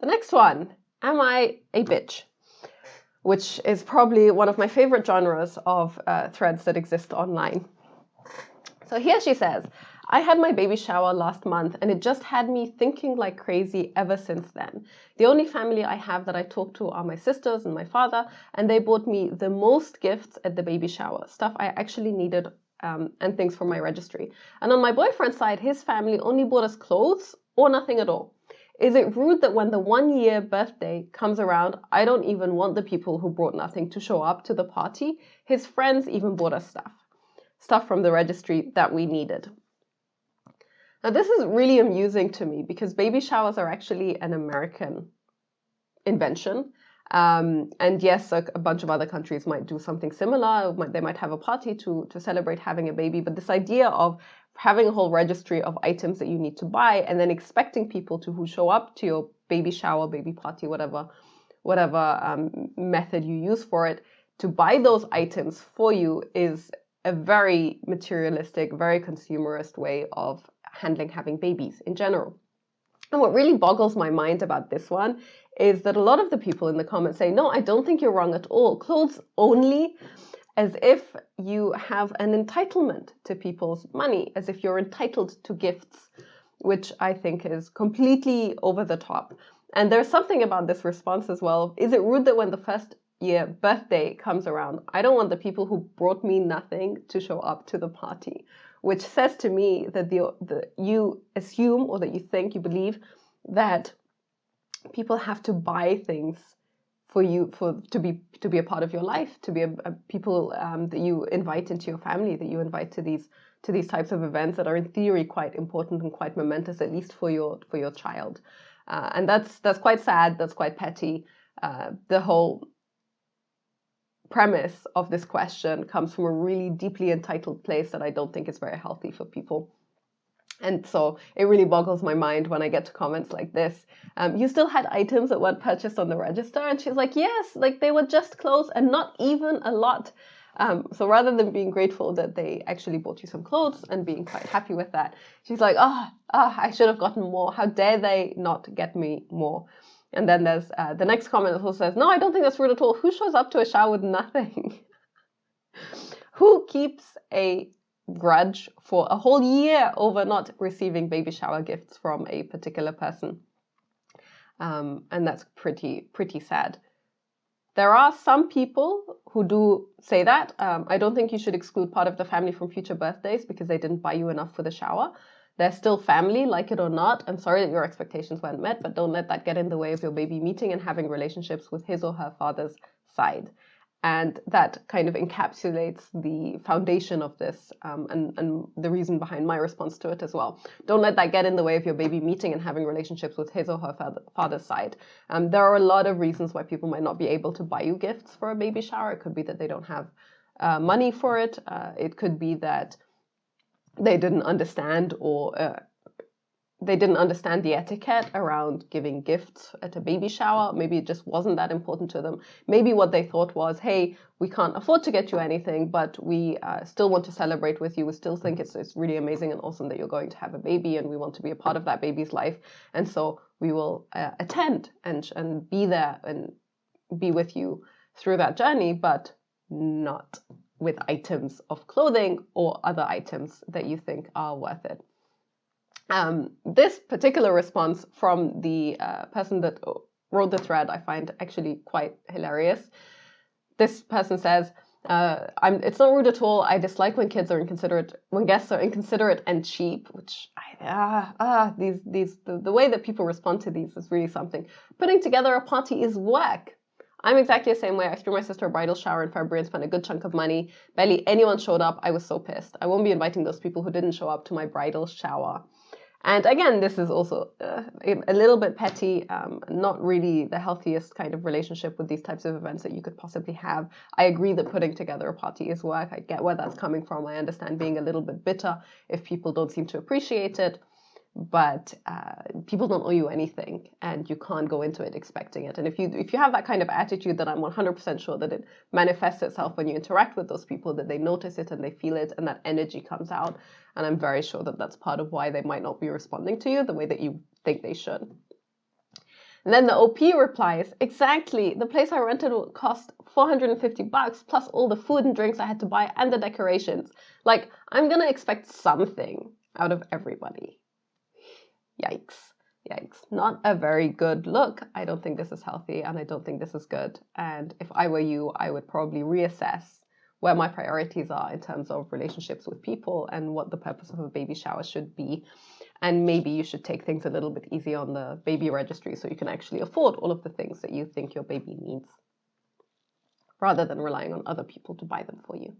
The next one, am I a bitch? Which is probably one of my favorite genres of threads that exist online. So here she says, I had my baby shower last month and it just had me thinking like crazy ever since then. The only family I have that I talk to are my sisters and my father, and they bought me the most gifts at the baby shower, stuff I actually needed and things for my registry. And on my boyfriend's side, his family only bought us clothes or nothing at all. Is it rude that when the 1-year birthday comes around, I don't even want the people who brought nothing to show up to the party? His friends even bought us stuff from the registry that we needed. Now, this is really amusing to me because baby showers are actually an American invention. And yes, a bunch of other countries might do something similar. They might have a party to celebrate having a baby. But this idea of having a whole registry of items that you need to buy and then expecting people who show up to your baby shower, baby party, whatever method you use for it, to buy those items for you is a very materialistic, very consumerist way of handling having babies in general. And what really boggles my mind about this one is that a lot of the people in the comments say, no, I don't think you're wrong at all. Clothes only, as if you have an entitlement to people's money, as if you're entitled to gifts, which I think is completely over the top. And there's something about this response as well. Is it rude that when the first year birthday comes around, I don't want the people who brought me nothing to show up to the party? Which says to me that you assume, or that you think, you believe that people have to buy things for you to be a part of your life, to be a people that you invite into your family, that you invite to these types of events that are in theory quite important and quite momentous, at least for your child. And that's quite sad. That's quite petty. The whole premise of this question comes from a really deeply entitled place that I don't think is very healthy for people. And so it really boggles my mind when I get to comments like this. You still had items that weren't purchased on the register? And she's like, yes, like they were just clothes and not even a lot. So rather than being grateful that they actually bought you some clothes and being quite happy with that, she's like, I should have gotten more. How dare they not get me more? And then there's the next comment also says, no, I don't think that's rude at all. Who shows up to a shower with nothing? Who keeps a grudge for a whole year over not receiving baby shower gifts from a particular person? And that's pretty sad. There are some people who do say that. I don't think you should exclude part of the family from future birthdays because they didn't buy you enough for the shower. They're still family, like it or not. I'm sorry that your expectations weren't met, but don't let that get in the way of your baby meeting and having relationships with his or her father's side. And that kind of encapsulates the foundation of this and the reason behind my response to it as well. Don't let that get in the way of your baby meeting and having relationships with his or her father's side. There are a lot of reasons why people might not be able to buy you gifts for a baby shower. It could be that they don't have money for it. It could be that they didn't understand the etiquette around giving gifts at a baby shower. Maybe it just wasn't that important to them. Maybe what they thought was, hey, we can't afford to get you anything, but we still want to celebrate with you. We still think it's really amazing and awesome that you're going to have a baby, and we want to be a part of that baby's life. And so we will attend and be there and be with you through that journey, but not with items of clothing or other items that you think are worth it. This particular response from the person that wrote the thread I find actually quite hilarious. This person says, it's not rude at all. I dislike when guests are inconsiderate and cheap, which the way that people respond to these is really something. Putting together a party is work. I'm exactly the same way. I threw my sister a bridal shower in February and spent a good chunk of money. Barely anyone showed up. I was so pissed. I won't be inviting those people who didn't show up to my bridal shower. And again, this is also a little bit petty, not really the healthiest kind of relationship with these types of events that you could possibly have. I agree that putting together a party is work. I get where that's coming from. I understand being a little bit bitter if people don't seem to appreciate it. But people don't owe you anything, and you can't go into it expecting it. And if you have that kind of attitude, then I'm 100% sure that it manifests itself when you interact with those people, that they notice it and they feel it, and that energy comes out. And I'm very sure that that's part of why they might not be responding to you the way that you think they should. And then the OP replies, exactly, the place I rented would cost $450 plus all the food and drinks I had to buy and the decorations. Like, I'm gonna expect something out of everybody. Yikes. Yikes. Not a very good look. I don't think this is healthy and I don't think this is good. And if I were you, I would probably reassess where my priorities are in terms of relationships with people and what the purpose of a baby shower should be. And maybe you should take things a little bit easy on the baby registry so you can actually afford all of the things that you think your baby needs, rather than relying on other people to buy them for you.